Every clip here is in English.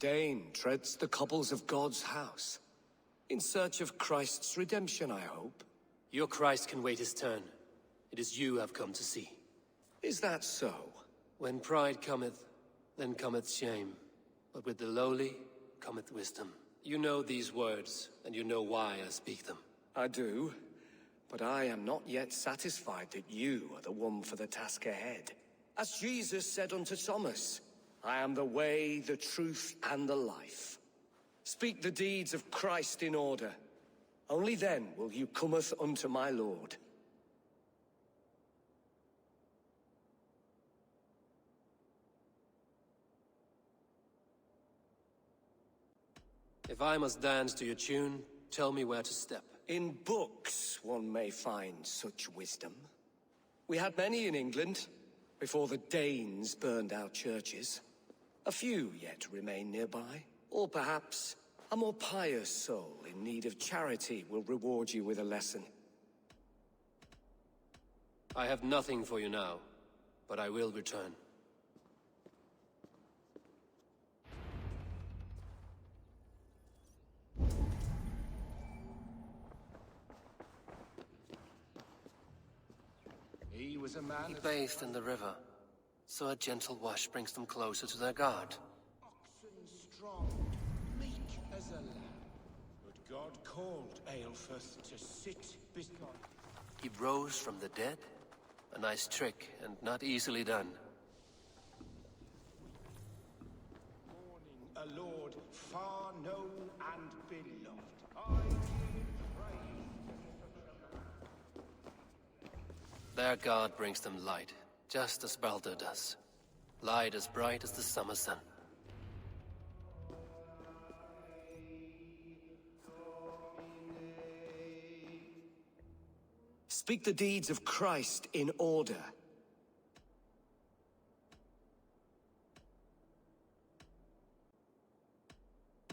Dane treads the cobbles of God's house. In search of Christ's redemption, I hope. Your Christ can wait his turn. It is you I've come to see. Is that so? When pride cometh, then cometh shame. But with the lowly cometh wisdom. You know these words, and you know why I speak them. I do, but I am not yet satisfied that you are the one for the task ahead. As Jesus said unto Thomas, I am the way, the truth, and the life. Speak the deeds of Christ in order. Only then will you cometh unto my Lord. If I must dance to your tune, tell me where to step. In books one may find such wisdom. We had many in England, before the Danes burned our churches. A few yet remain nearby. Or perhaps a more pious soul in need of charity will reward you with a lesson. I have nothing for you now, but I will return. He was a man. He bathed in the river, so a gentle wash brings them closer to their God. Oxen strong, meek as a lamb. But God called Aelfirth to sit beside. He rose from the dead? A nice trick, and not easily done. Mourning a lord far known and beloved. I give praise. Their God brings them light, just as Baldur does. Light as bright as the summer sun. Speak the deeds of Christ in order.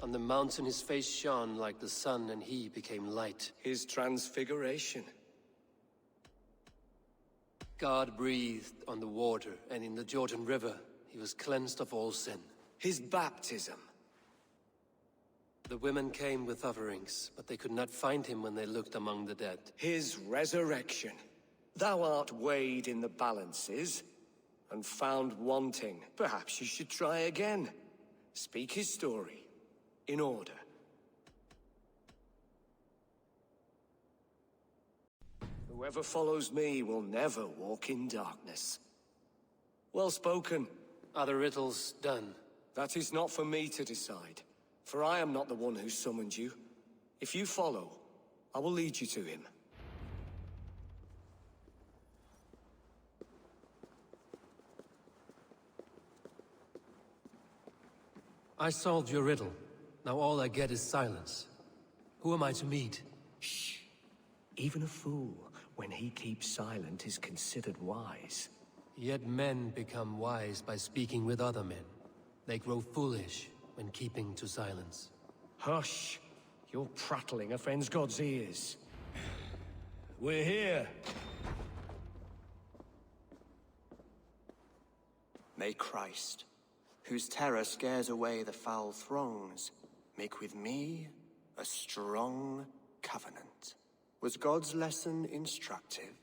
On the mountain his face shone like the sun, and he became light. His transfiguration. God breathed on the water, and in the Jordan River he was cleansed of all sin. His baptism. The women came with offerings, but they could not find him when they looked among the dead. His resurrection. Thou art weighed in the balances, and found wanting. Perhaps you should try again. Speak his story, in order. Whoever follows me will never walk in darkness. Well spoken. Are the riddles done? That is not for me to decide, for I am not the one who summoned you. If you follow, I will lead you to him. I solved your riddle. Now all I get is silence. Who am I to meet? Shh. Even a fool, when he keeps silent, is considered wise. Yet men become wise by speaking with other men. They grow foolish when keeping to silence. Hush! Your prattling offends God's ears. We're here. May Christ, whose terror scares away the foul throngs, make with me a strong covenant. Was God's lesson instructive?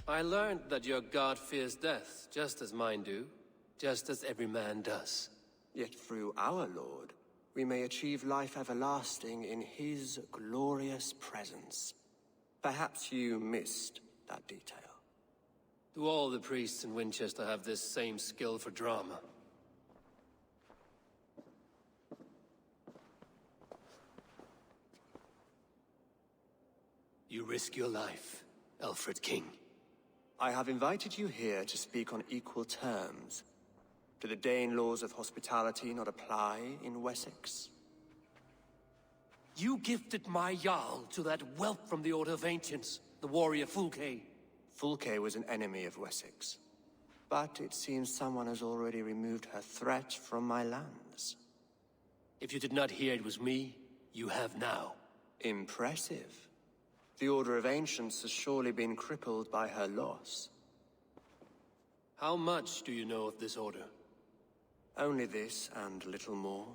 I learned that your God fears death, just as mine do, just as every man does. Yet through our Lord, we may achieve life everlasting in his glorious presence. Perhaps you missed that detail. Do all the priests in Wincestre have this same skill for drama? You risk your life, Alfred King. I have invited you here to speak on equal terms. Do the Dane laws of hospitality not apply in Wessex? You gifted my Jarl to that whelp from the Order of Ancients, the warrior Fulke. Fulke was an enemy of Wessex. But it seems someone has already removed her threat from my lands. If you did not hear it was me, you have now. Impressive. The Order of Ancients has surely been crippled by her loss. How much do you know of this order? Only this and little more.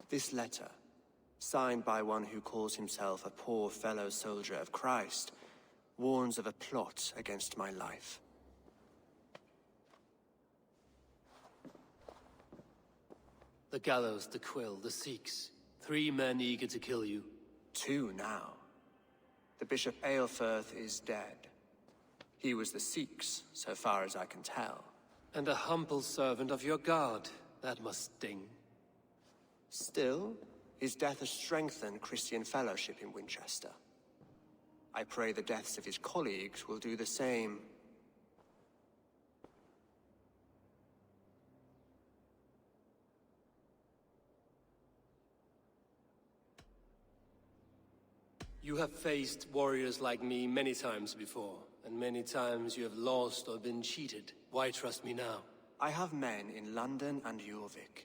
This letter, signed by one who calls himself a poor fellow soldier of Christ, warns of a plot against my life. The gallows, the quill, the Sikhs. 3 men eager to kill you. 2 now. The Bishop Aelfirth is dead. He was the Sikhs, so far as I can tell. And a humble servant of your god. That must sting. Still, his death has strengthened Christian fellowship in Wincestre. I pray the deaths of his colleagues will do the same. You have faced warriors like me many times before, and many times you have lost or been cheated. Why trust me now? I have men in London and Jorvik.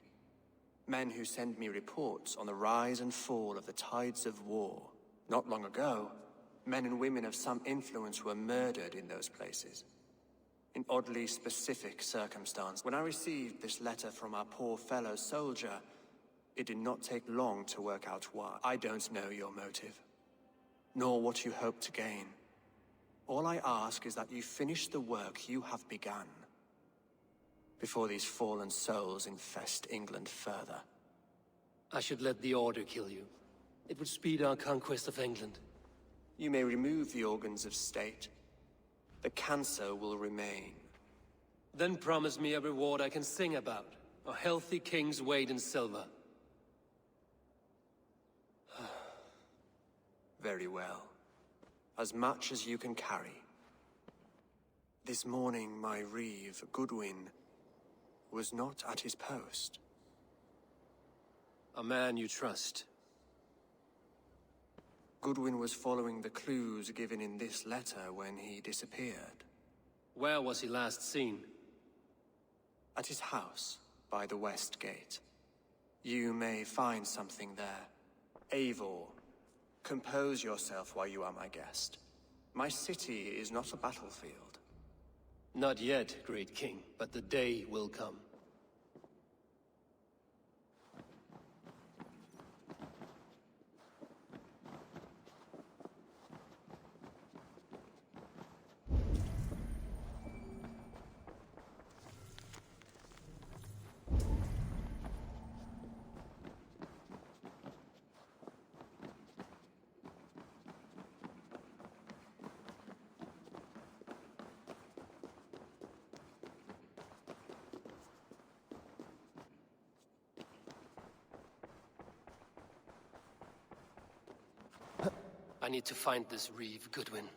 Men who send me reports on the rise and fall of the tides of war. Not long ago, men and women of some influence were murdered in those places. In oddly specific circumstance. When I received this letter from our poor fellow soldier, it did not take long to work out why. I don't know your motive, nor what you hope to gain. All I ask is that you finish the work you have begun, before these fallen souls infest England further. I should let the Order kill you. It would speed our conquest of England. You may remove the organs of state. The cancer will remain. Then promise me a reward I can sing about. A healthy king's weight in silver. Very well. As much as you can carry. This morning, my Reeve, Goodwin, was not at his post. A man you trust. Goodwin was following the clues given in this letter when he disappeared. Where was he last seen? At his house, by the West Gate. You may find something there. Eivor, compose yourself while you are my guest. My city is not a battlefield. Not yet, great king, but the day will come. I need to find this Reeve, Goodwin.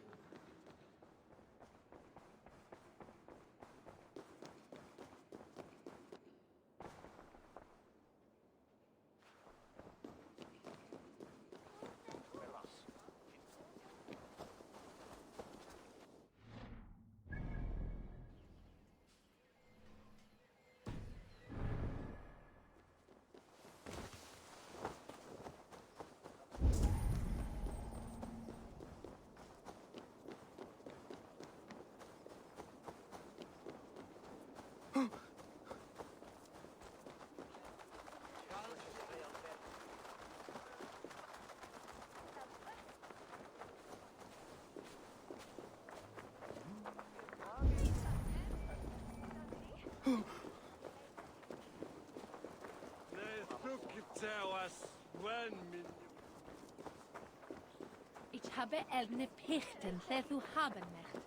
Ich habe eine Pichten, lle du haben nicht.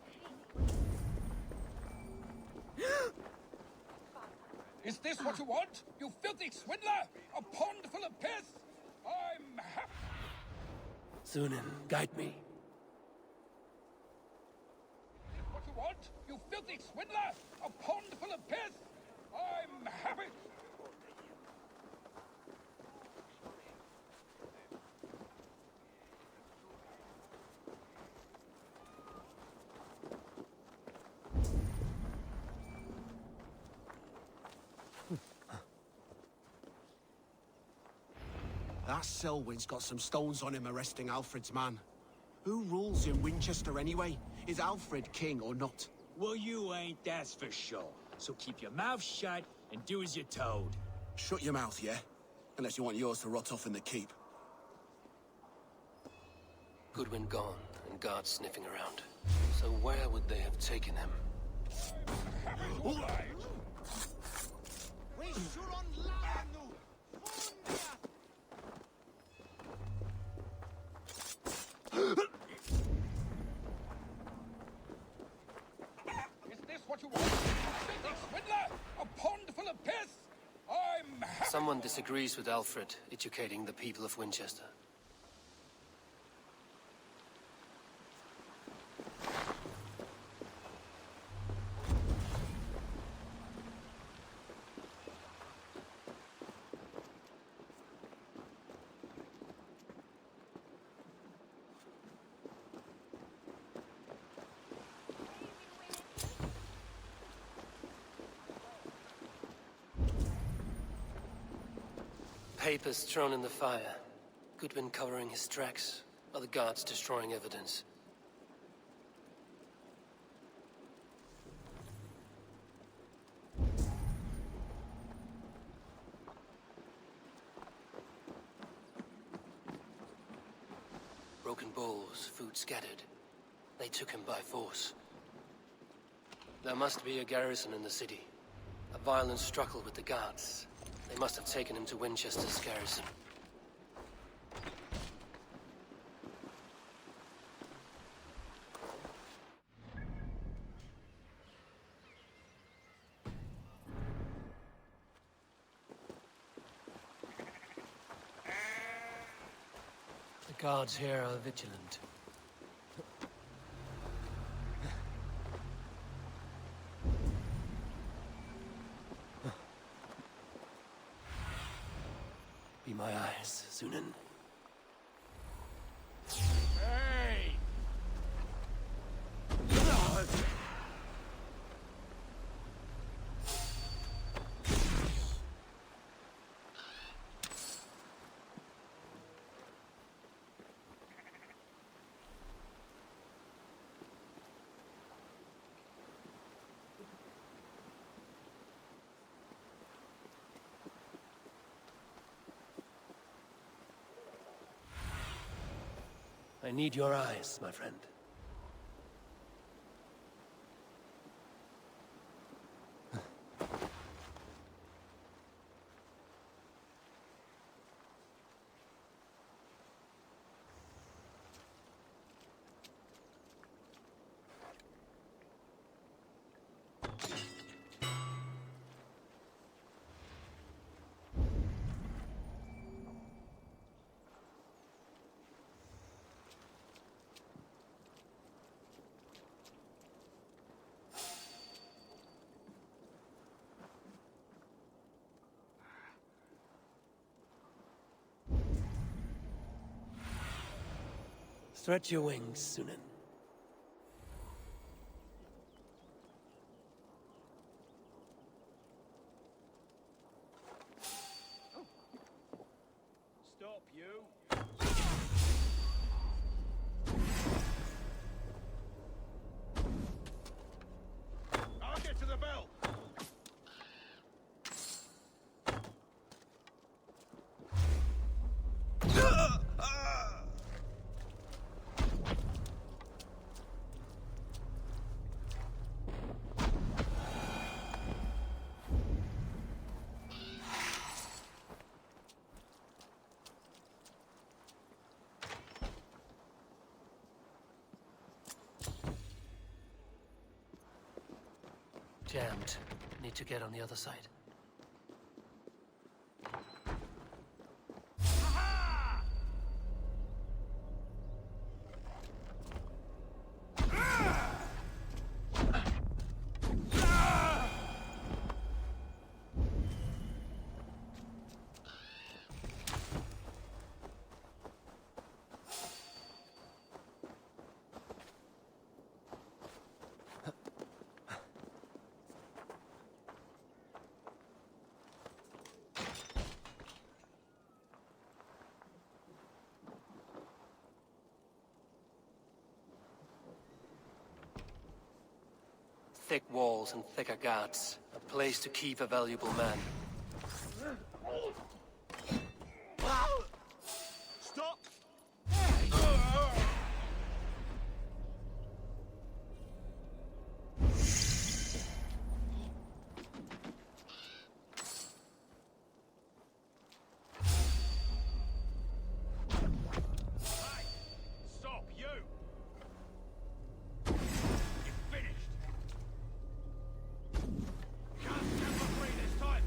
Is this what you want? You filthy swindler! A pond full of piss! I'm happy. Sunan, guide me. Is what you want? You filthy swindler! A pond full of piss! I'm happy. That Selwyn's got some stones on him arresting Alfred's man. Who rules in Winchester anyway? Is Alfred king or not? Well, you ain't, that's for sure. So keep your mouth shut and do as you're told. Shut your mouth, yeah? Unless you want yours to rot off in the keep. Goodwin gone, and guards sniffing around. So where would they have taken him? Is this what you want? Filthy swindler! A pond full of piss! I'm happy. Someone disagrees with Alfred educating the people of Winchester. Papers thrown in the fire. Goodwin covering his tracks, or the guards destroying evidence. Broken bowls, food scattered. They took him by force. There must be a garrison in the city. A violent struggle with the guards. They must have taken him to Winchester's garrison. The guards here are vigilant. Be my eyes, Sunan. Hey! I need your eyes, my friend. Stretch your wings, Sunan. Stop, you. I'll get to the bell! Jammed. Need to get on the other side. Thick walls and thicker guards. A place to keep a valuable man. Stop! Stop, you! You're finished! Can't stand for free this time!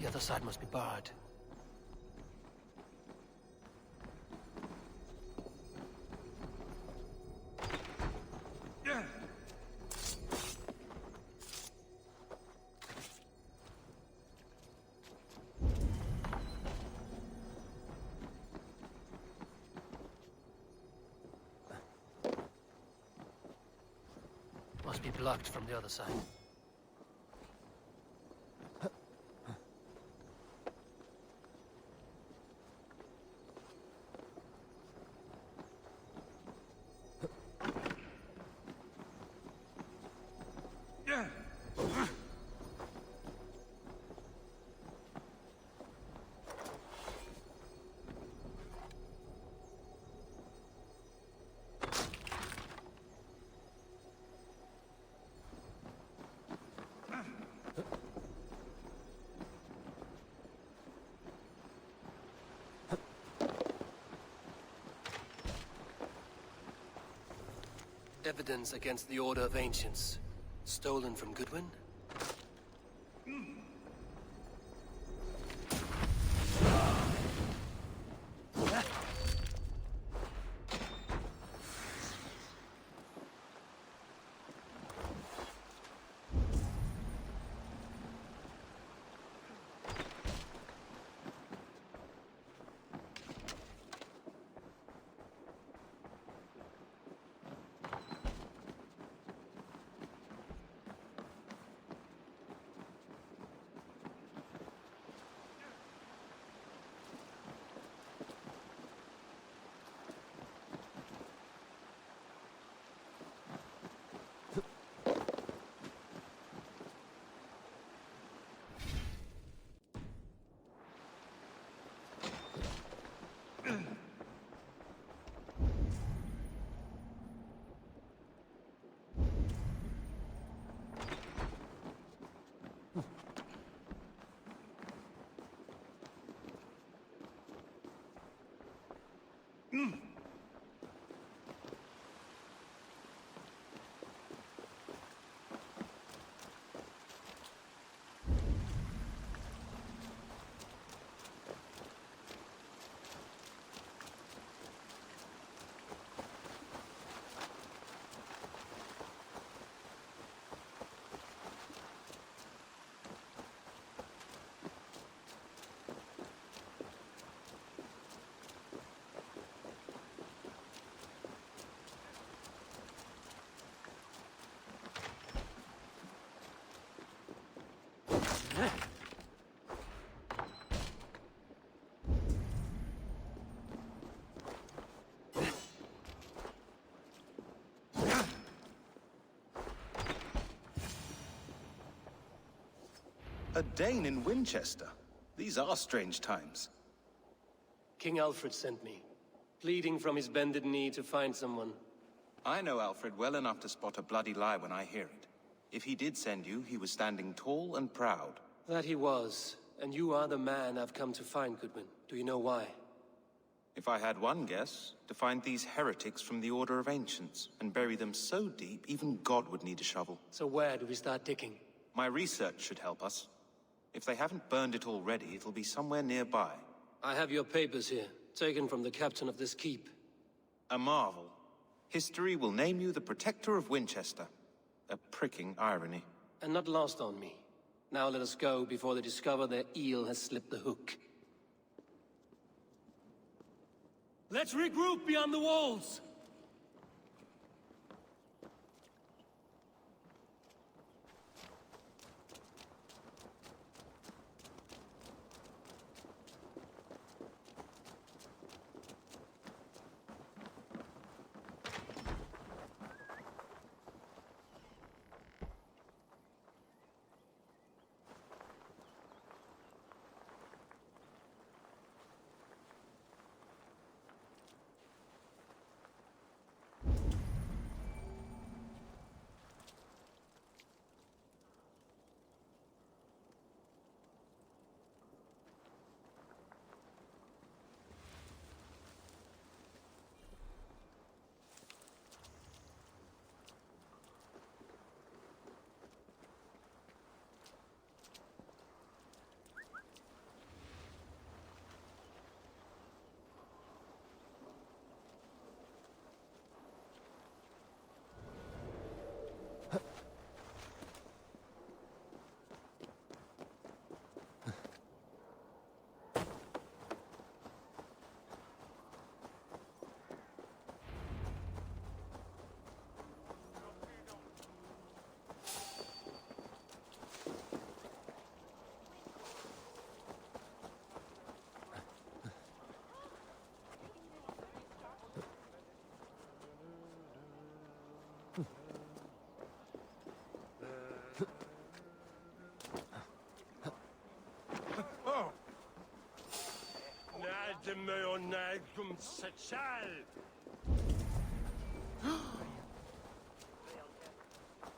The other side must be barred. Must be blocked from the other side. Evidence against the Order of Ancients. Stolen from Goodwin? A Dane in Wincestre? These are strange times. King Alfred sent me, pleading from his bended knee to find someone. I know Alfred well enough to spot a bloody lie when I hear it. If he did send you, he was standing tall and proud. That he was, and you are the man I've come to find, Goodwin. Do you know why? If I had one guess, to find these heretics from the Order of Ancients, and bury them so deep, even God would need a shovel. So where do we start digging? My research should help us. If they haven't burned it already, it'll be somewhere nearby. I have your papers here, taken from the captain of this keep. A marvel. History will name you the Protector of Wincestre. A pricking irony. And not lost on me. Now let us go before they discover their eel has slipped the hook. Let's regroup beyond the walls!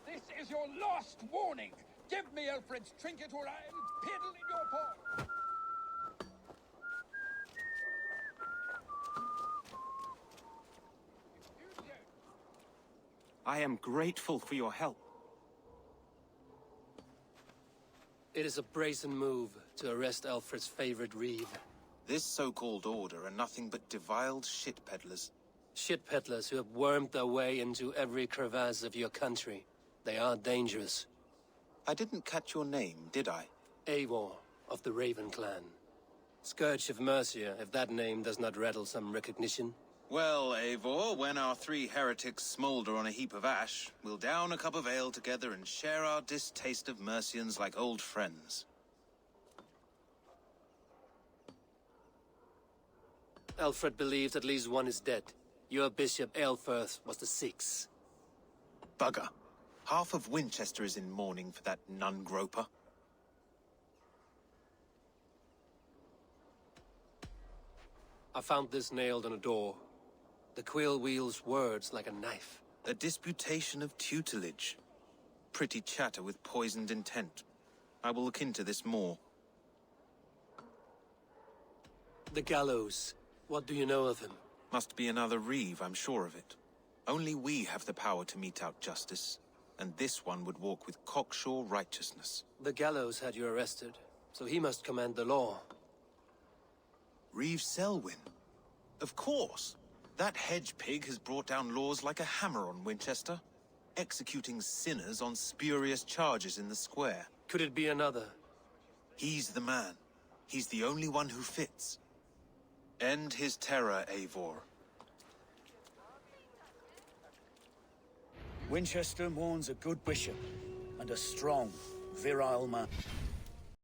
This is your last warning! Give me Alfred's trinket or I'll piddle in your paw! I am grateful for your help. It is a brazen move to arrest Alfred's favorite Reeve. This so-called order are nothing but deviled shit peddlers. Shit peddlers who have wormed their way into every crevasse of your country. They are dangerous. I didn't catch your name, did I? Eivor, of the Raven clan. Scourge of Mercia, if that name does not rattle some recognition. Well, Eivor, when our three heretics smolder on a heap of ash, we'll down a cup of ale together and share our distaste of Mercians like old friends. Alfred believed at least one is dead. Your Bishop Aelfirth was the sixth. Bugger. Half of Wincestre is in mourning for that nun-groper. I found this nailed on a door. The quill wields words like a knife. A disputation of tutelage. Pretty chatter with poisoned intent. I will look into this more. The gallows. What do you know of him? Must be another Reeve, I'm sure of it. Only we have the power to mete out justice, and this one would walk with cocksure righteousness. The gallows had you arrested, so he must command the law. Reeve Selwyn? Of course! That hedge pig has brought down laws like a hammer on Winchester, executing sinners on spurious charges in the square. Could it be another? He's the man. He's the only one who fits. End his terror, Eivor. Winchester mourns a good bishop and a strong, virile man.